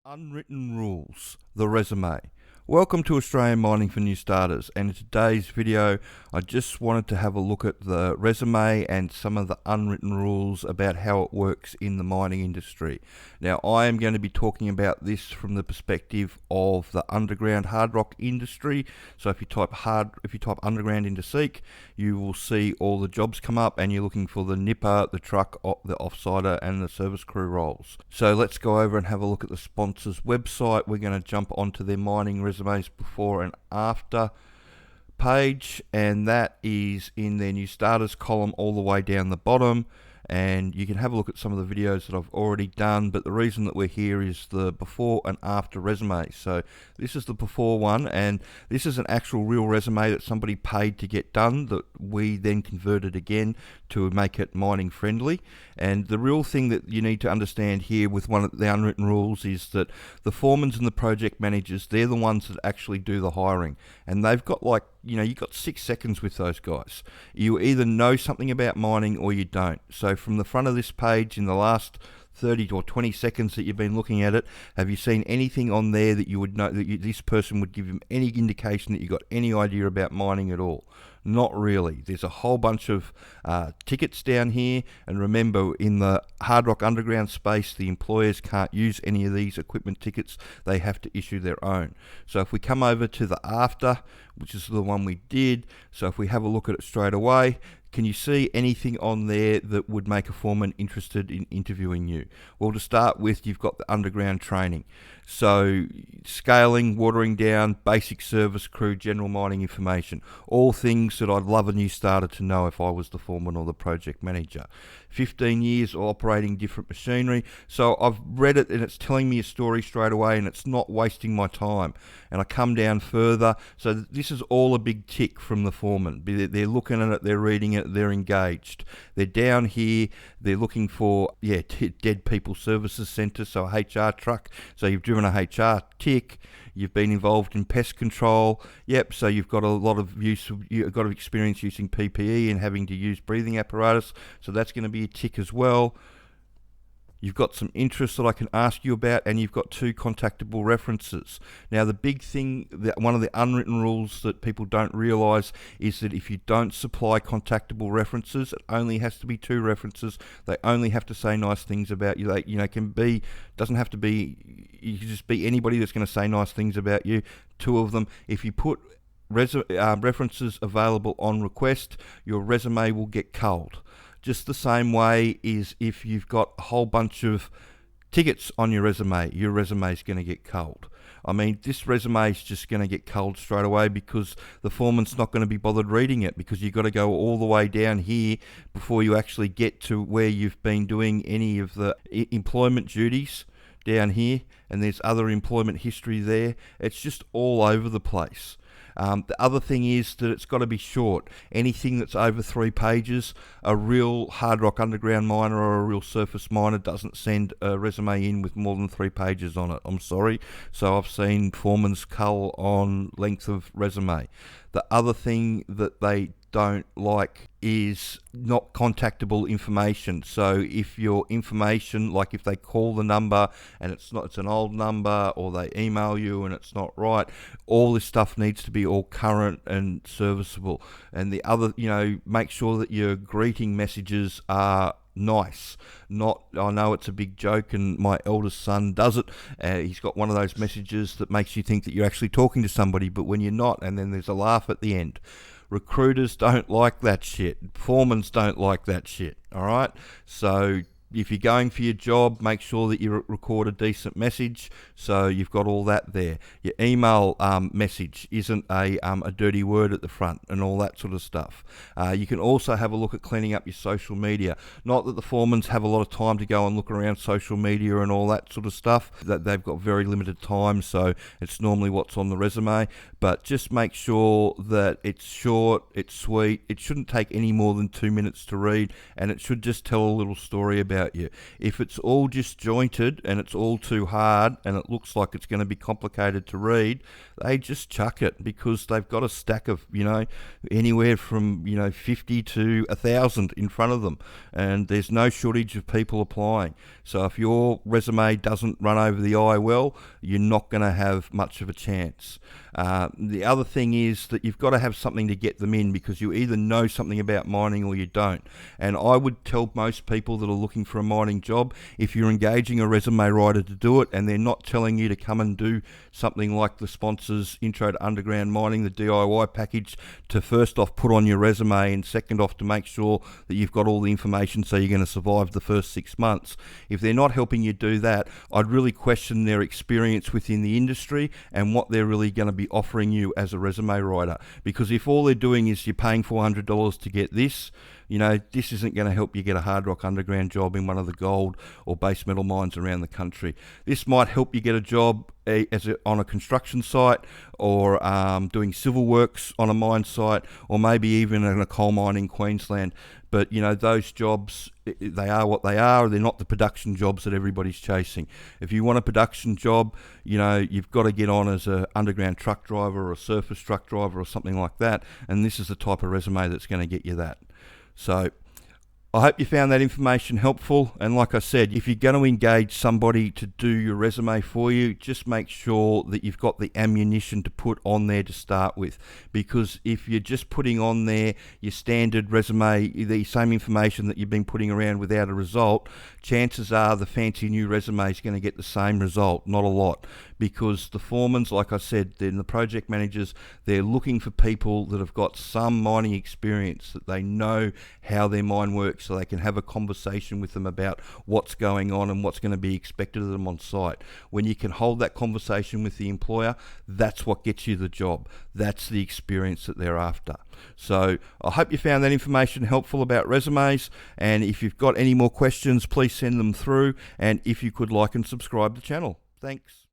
Unwritten rules, the resume. Welcome to Australian Mining for New Starters, and in today's video I just wanted to have a look at the resume and some of the unwritten rules about how it works in the mining industry. Now I am going to be talking about this from the perspective of the underground hard rock industry. So if you type underground into Seek, you will see all the jobs come up and you're looking for the nipper, the truck, the offsider and the service crew roles. So let's go over and have a look at the sponsor's website. We're going to jump onto their mining resumes before and after page, and that is in their new starters column all the way down the bottom. And you can have a look at some of the videos that I've already done, but the reason that we're here is the before and after resume. So this is the before one, and this is an actual real resume that somebody paid to get done that we then converted again to make it mining friendly. And the real thing that you need to understand here with one of the unwritten rules is that the foremans and the project managers, they're the ones that actually do the hiring, and they've got you've got 6 seconds with those guys. You either know something about mining or you don't. So from the front of this page, in the last 30 or 20 seconds that you've been looking at it, have you seen anything on there that you would know that this person would give you any indication that you got any idea about mining at all? Not really. There's a whole bunch of tickets down here, and remember, in the hard rock underground space, the employers can't use any of these equipment tickets. They have to issue their own. So if we come over to the after, which is the one we did, so if we have a look at it straight away, can you see anything on there that would make a foreman interested in interviewing you? Well, to start with, you've got the underground training. So scaling, watering down, basic service crew, general mining information. All things that I'd love a new starter to know if I was the foreman or the project manager. 15 years operating different machinery. So I've read it and it's telling me a story straight away, and it's not wasting my time. And I come down further. So this is all a big tick from the foreman. They're looking at it, they're reading it, they're engaged. They're down here, they're looking for, Dead People Services Centre, so a HR truck. So you've driven a HR tick. You've been involved in pest control. Yep, so you've got a lot of experience using PPE and having to use breathing apparatus. So that's going to be a tick as well. You've got some interests that I can ask you about, and you've got 2 contactable references. Now, the big thing, one of the unwritten rules that people don't realise is that if you don't supply contactable references, it only has to be 2 references. They only have to say nice things about you. They, doesn't have to be, you can just be anybody that's going to say nice things about you. 2 of them. If you put references available on request, your resume will get culled. Just the same way is if you've got a whole bunch of tickets on your resume is going to get culled. I mean, this resume is just going to get culled straight away because the foreman's not going to be bothered reading it, because you've got to go all the way down here before you actually get to where you've been doing any of the employment duties down here, and there's other employment history there. It's just all over the place. The other thing is that it's got to be short. Anything that's over 3 pages, a real hard rock underground miner or a real surface miner doesn't send a resume in with more than 3 pages on it. I'm sorry. So I've seen foreman's cull on length of resume. The other thing that they don't like is not contactable information. So if your information, like if they call the number and it's an old number, or they email you and it's not right, all this stuff needs to be all current and serviceable. And the other, make sure that your greeting messages are nice. I know it's a big joke, and my eldest son does it. He's got one of those messages that makes you think that you're actually talking to somebody, but when you're not, and then there's a laugh at the end. Recruiters don't like that shit. Foremans don't like that shit. All right? So if you're going for your job, make sure that you record a decent message, so you've got all that there. Your email message isn't a dirty word at the front and all that sort of stuff. You can also have a look at cleaning up your social media. Not that the foremans have a lot of time to go and look around social media and all that sort of stuff. That they've got very limited time, so it's normally what's on the resume. But just make sure that it's short, it's sweet. It shouldn't take any more than 2 minutes to read, and it should just tell a little story about about you. If it's all disjointed and it's all too hard and it looks like it's going to be complicated to read, they just chuck it, because they've got a stack of, anywhere from, 50 to 1,000 in front of them, and there's no shortage of people applying. So if your resume doesn't run over the eye well, you're not going to have much of a chance. The other thing is that you've got to have something to get them in, because you either know something about mining or you don't. And I would tell most people that are looking for a mining job, if you're engaging a resume writer to do it and they're not telling you to come and do something like the sponsor's Intro to Underground Mining, the DIY package, to first off put on your resume, and second off to make sure that you've got all the information so you're going to survive the first 6 months. If they're not helping you do that, I'd really question their experience within the industry and what they're really going to be offering you as a resume writer. Because if all they're doing is you're paying $400 to get this, this isn't going to help you get a hard rock underground job in one of the gold or base metal mines around the country. This might help you get a job on a construction site, or doing civil works on a mine site, or maybe even in a coal mine in Queensland. But those jobs, they are what they are. They're not the production jobs that everybody's chasing. If you want a production job, you've got to get on as an underground truck driver or a surface truck driver or something like that, and this is the type of resume that's going to get you that. So I hope you found that information helpful, and like I said, if you're going to engage somebody to do your resume for you, just make sure that you've got the ammunition to put on there to start with, because if you're just putting on there your standard resume, the same information that you've been putting around without a result, chances are the fancy new resume is going to get the same result, not a lot, because the foremans, like I said, then the project managers, they're looking for people that have got some mining experience, that they know how their mine works, so they can have a conversation with them about what's going on and what's going to be expected of them on site. When you can hold that conversation with the employer, that's what gets you the job. That's the experience that they're after. So I hope you found that information helpful about resumes, and if you've got any more questions, please send them through, and if you could like and subscribe to the channel. Thanks.